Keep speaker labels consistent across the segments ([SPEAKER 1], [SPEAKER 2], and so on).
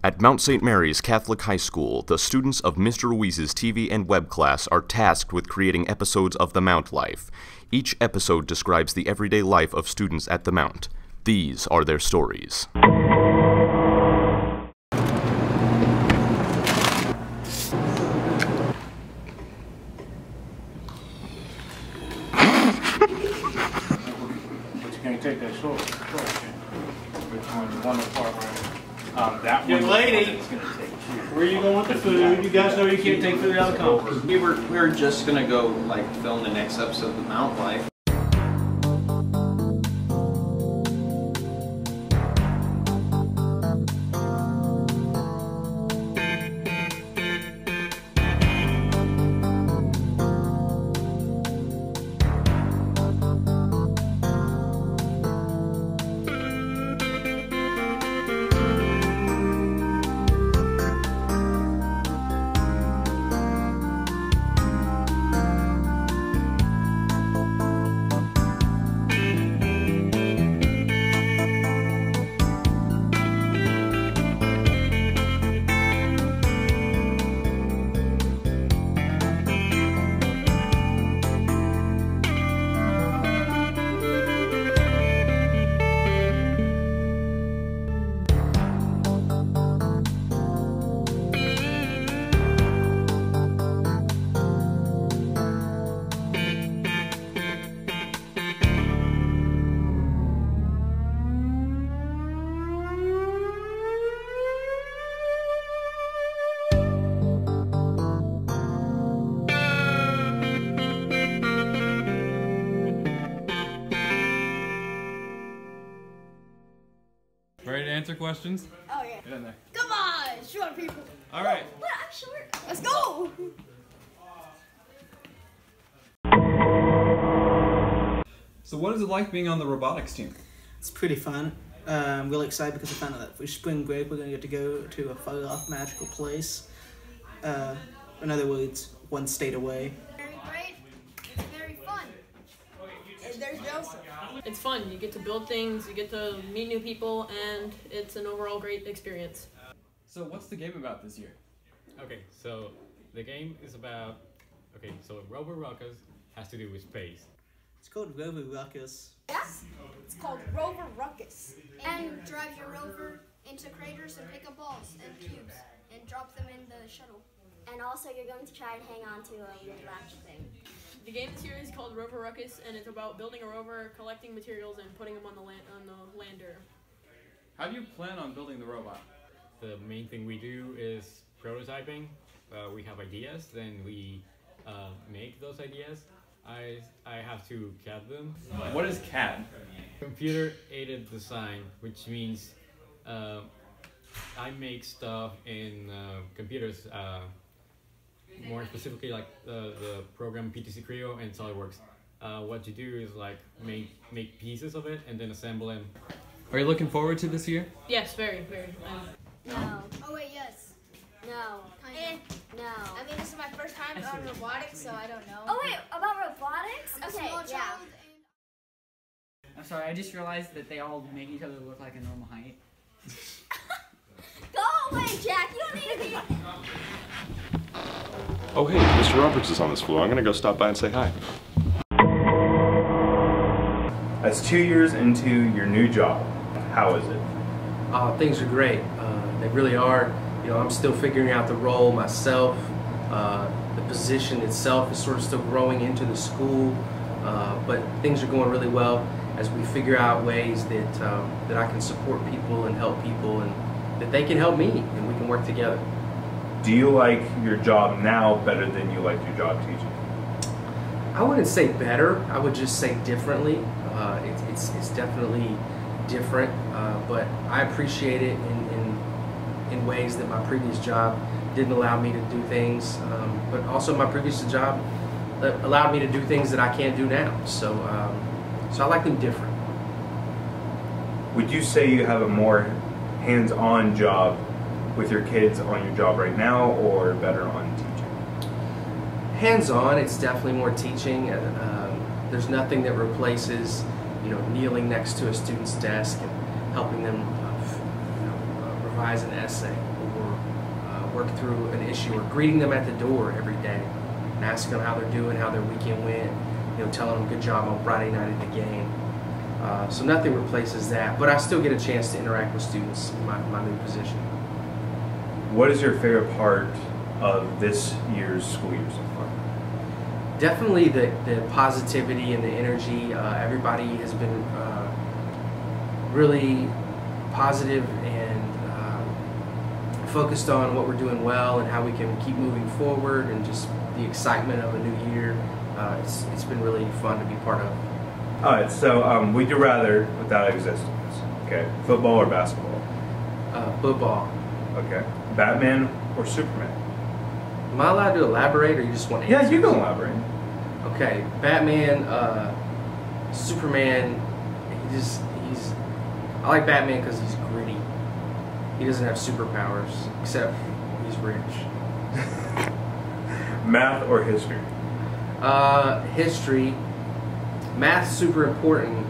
[SPEAKER 1] At Mount St. Mary's Catholic High School, the students of Mr. Ruiz's TV and web class are tasked with creating episodes of the Mount Life. Each episode describes the everyday life of students at the Mount. These are their stories.
[SPEAKER 2] But you can't take that short. One apart, right? That
[SPEAKER 3] Young lady, where are you going with the food? You guys know you can't take food out of the conference.
[SPEAKER 4] We were just gonna go like film the next episode of the Mount Life.
[SPEAKER 5] Ready to answer questions?
[SPEAKER 6] Oh yeah.
[SPEAKER 5] Get in there.
[SPEAKER 6] Come on, short people.
[SPEAKER 5] All right.
[SPEAKER 6] What? I'm short. Let's go.
[SPEAKER 5] So what is it like being on the robotics team?
[SPEAKER 7] It's pretty fun. I'm really excited because I found out that for spring break we're going to get to go to a far-off magical place. In other words, one state away.
[SPEAKER 6] Very great. It's very fun. And there's Joseph.
[SPEAKER 8] It's fun. You get to build things, you get to meet new people, and it's an overall great experience.
[SPEAKER 5] So what's the game about this year?
[SPEAKER 9] Okay, so the game is about, so Robotics has to do with space.
[SPEAKER 7] It's called Robotics.
[SPEAKER 6] Yes. It's called Rover Ruckus. And drive your rover into craters and pick up balls and cubes and drop them in the shuttle.
[SPEAKER 10] And also you're going to try and hang on to a little latch thing.
[SPEAKER 8] The game series is called Robotics, and it's about building a rover, collecting materials, and putting them on the lander.
[SPEAKER 5] How do you plan on building the robot?
[SPEAKER 9] The main thing we do is prototyping. We have ideas, then we make those ideas. I have to CAD them.
[SPEAKER 5] What is CAD?
[SPEAKER 9] Computer-aided design, which means I make stuff in computers. More specifically, like the program PTC Creo and SolidWorks. What you do is like make pieces of it and then assemble them.
[SPEAKER 5] Are you looking forward to this year?
[SPEAKER 8] Yes, very, very.
[SPEAKER 10] No.
[SPEAKER 6] Oh wait, yes.
[SPEAKER 10] No.
[SPEAKER 6] Kinda.
[SPEAKER 10] No.
[SPEAKER 6] I mean, this is my first time on robotics, so I don't know.
[SPEAKER 10] Oh wait, about robotics?
[SPEAKER 6] I'm a
[SPEAKER 10] Okay,
[SPEAKER 6] small
[SPEAKER 10] yeah.
[SPEAKER 6] child
[SPEAKER 11] I'm sorry, I just realized that they all make each other look like a normal height.
[SPEAKER 10] Go away, Jack. You don't need to be...
[SPEAKER 1] Oh hey, Mr. Roberts is on this floor. I'm gonna go stop by and say hi.
[SPEAKER 12] That's 2 years into your new job. How is it?
[SPEAKER 13] Things are great. They really are. You know, I'm still figuring out the role myself. The position itself is sort of still growing into the school, but things are going really well as we figure out ways that that I can support people and help people, and that they can help me, and we can work together.
[SPEAKER 12] Do you like your job now better than you liked your job teaching?
[SPEAKER 13] I wouldn't say better. I would just say differently. It's definitely different, but I appreciate it in ways that my previous job didn't allow me to do things, but also my previous job allowed me to do things that I can't do now. So, so I like them different.
[SPEAKER 12] Would you say you have a more hands-on job with your kids on your job right now, or better on teaching?
[SPEAKER 13] Hands-on, it's definitely more teaching. There's nothing that replaces, you know, kneeling next to a student's desk and helping them revise an essay or work through an issue, or greeting them at the door every day and asking them how they're doing, how their weekend went, telling them good job on Friday night at the game. So nothing replaces that, but I still get a chance to interact with students in my new position.
[SPEAKER 12] What is your favorite part of this year's school year so far?
[SPEAKER 13] Definitely the positivity and the energy. Everybody has been really positive and focused on what we're doing well and how we can keep moving forward, and just the excitement of a new year. It's been really fun to be part of.
[SPEAKER 12] All right, so would you rather without existence? Okay, football or basketball?
[SPEAKER 13] Football.
[SPEAKER 12] Okay, Batman or Superman?
[SPEAKER 13] Am I allowed to elaborate, or you just want to?
[SPEAKER 12] Yeah, you can elaborate.
[SPEAKER 13] Okay, Batman, Superman. I like Batman because he's gritty. He doesn't have superpowers, except he's rich.
[SPEAKER 12] Math or history?
[SPEAKER 13] History. Math's super important,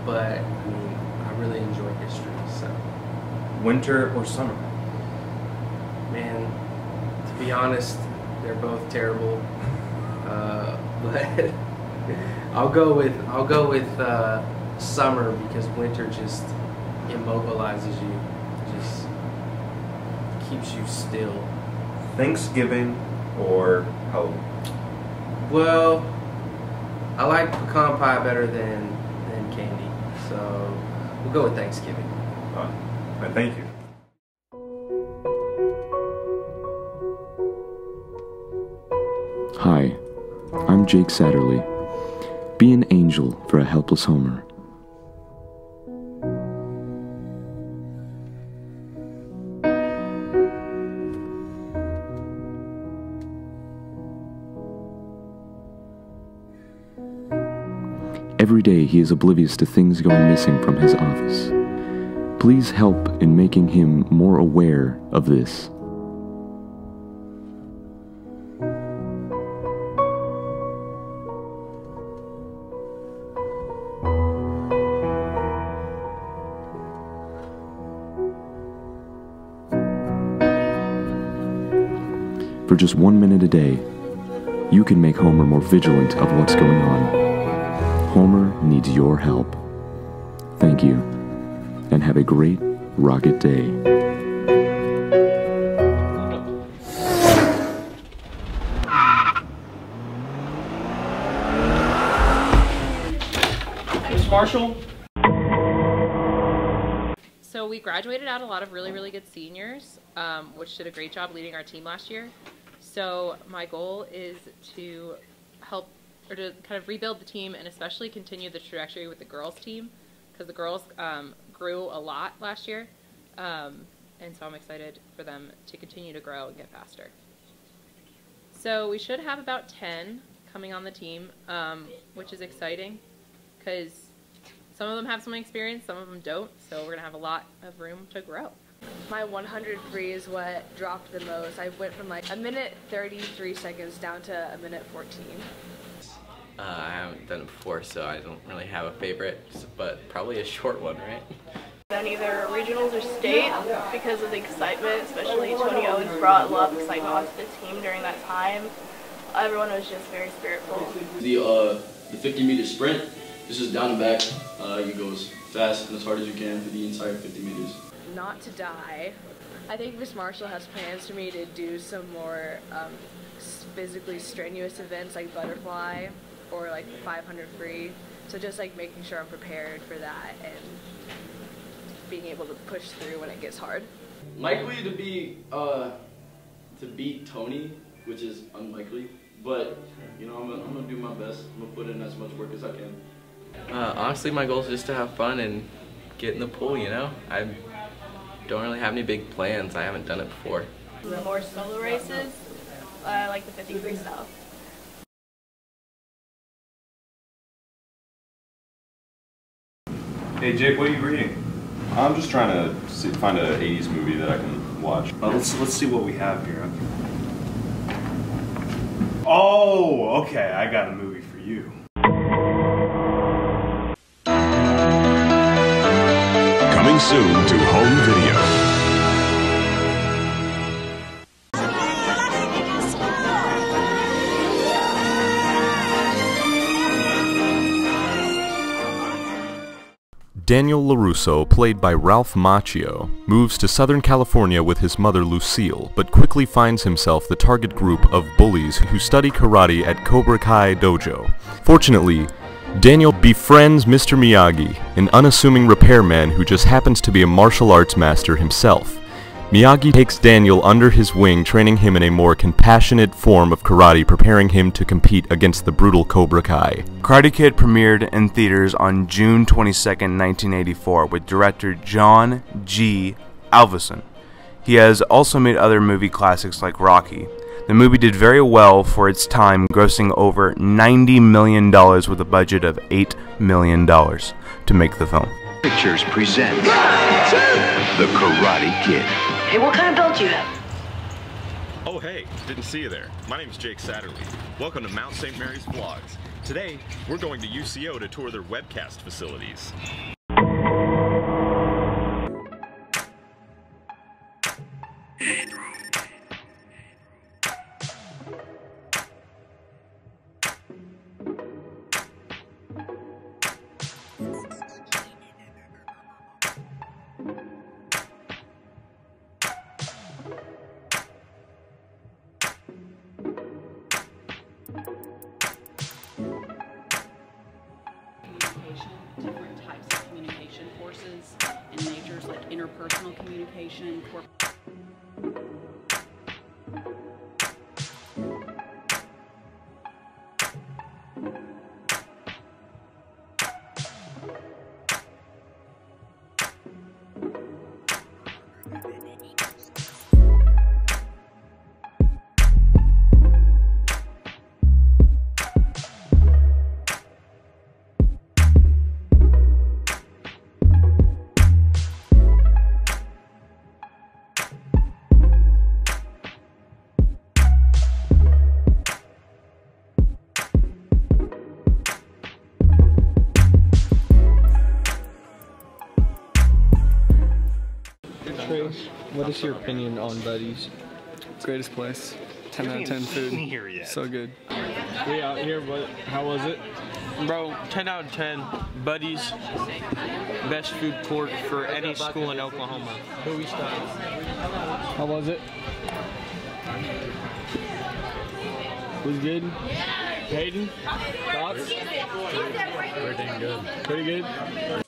[SPEAKER 13] but I mean, I really enjoy history. So.
[SPEAKER 12] Winter or summer?
[SPEAKER 13] Man, to be honest, they're both terrible. But I'll go with summer, because winter just immobilizes you, just keeps you still.
[SPEAKER 12] Thanksgiving or Halloween?
[SPEAKER 13] Well, I like pecan pie better than candy, so we'll go with Thanksgiving.
[SPEAKER 12] Thank you.
[SPEAKER 14] Hi, I'm Jake Satterley. Be an angel for a helpless Homer. Every day he is oblivious to things going missing from his office. Please help in making him more aware of this. For just 1 minute a day, you can make Homer more vigilant of what's going on. Homer needs your help. Thank you, and have a great rocket day.
[SPEAKER 3] Miss Marshall?
[SPEAKER 15] So we graduated out a lot of really, really good seniors, which did a great job leading our team last year. So my goal is to help, or to kind of rebuild the team, and especially continue the trajectory with the girls team, because the girls grew a lot last year, and so I'm excited for them to continue to grow and get faster. So we should have about 10 coming on the team, which is exciting, because some of them have some experience, some of them don't, so we're going to have a lot of room to grow.
[SPEAKER 16] My 100 free is what dropped the most. I went from like 1 minute 33 seconds down to 1 minute 14.
[SPEAKER 17] I haven't done it before, so I don't really have a favorite, but probably a short one, right?
[SPEAKER 8] Then either regionals or state, because of the excitement, especially Tony Owens brought a lot of excitement onto the team during that time. Everyone was just very spiritful.
[SPEAKER 18] The 50-meter sprint, this is down and back. You go as fast and as hard as you can for the entire 50 meters.
[SPEAKER 16] Not to die. I think Miss Marshall has plans for me to do some more physically strenuous events like butterfly or like 500 free. So just like making sure I'm prepared for that and being able to push through when it gets hard.
[SPEAKER 18] Likely to beat Tony, which is unlikely, but you know, I'm gonna do my best. I'm gonna put in as much work as I can.
[SPEAKER 17] Honestly, my goal is just to have fun and get in the pool, you know? I don't really have any big plans. I haven't done it before.
[SPEAKER 8] More solo races, I like the 50 freestyle.
[SPEAKER 1] Hey Jake, what are you reading? I'm just trying to find an 80s movie that I can watch.
[SPEAKER 12] Let's see what we have here. Oh, okay, I got a movie for you.
[SPEAKER 19] Coming soon to home video.
[SPEAKER 1] Daniel LaRusso, played by Ralph Macchio, moves to Southern California with his mother Lucille, but quickly finds himself the target group of bullies who study karate at Cobra Kai Dojo. Fortunately, Daniel befriends Mr. Miyagi, an unassuming repairman who just happens to be a martial arts master himself. Miyagi takes Daniel under his wing, training him in a more compassionate form of karate, preparing him to compete against the brutal Cobra Kai.
[SPEAKER 12] Karate Kid premiered in theaters on June 22, 1984, with director John G. Avildsen. He has also made other movie classics like Rocky. The movie did very well for its time, grossing over $90 million with a budget of $8 million to make the film.
[SPEAKER 19] Pictures present The Karate Kid.
[SPEAKER 20] Hey, what kind of belt do you have?
[SPEAKER 1] Oh hey, didn't see you there. My name is Jake Satterley. Welcome to Mount St. Mary's Vlogs. Today, we're going to UCO to tour their webcast facilities.
[SPEAKER 21] Different types of communication courses and majors like interpersonal communication,
[SPEAKER 22] What is your opinion on Buddy's?
[SPEAKER 23] Greatest place. 10 out of 10 food. So good.
[SPEAKER 3] We out here, but how was it?
[SPEAKER 24] Bro, 10 out of 10. Buddy's best food court for any school in Oklahoma.
[SPEAKER 3] Who we start? How was it? Was good? Hayden? Thoughts?
[SPEAKER 9] Pretty good.
[SPEAKER 3] Pretty good?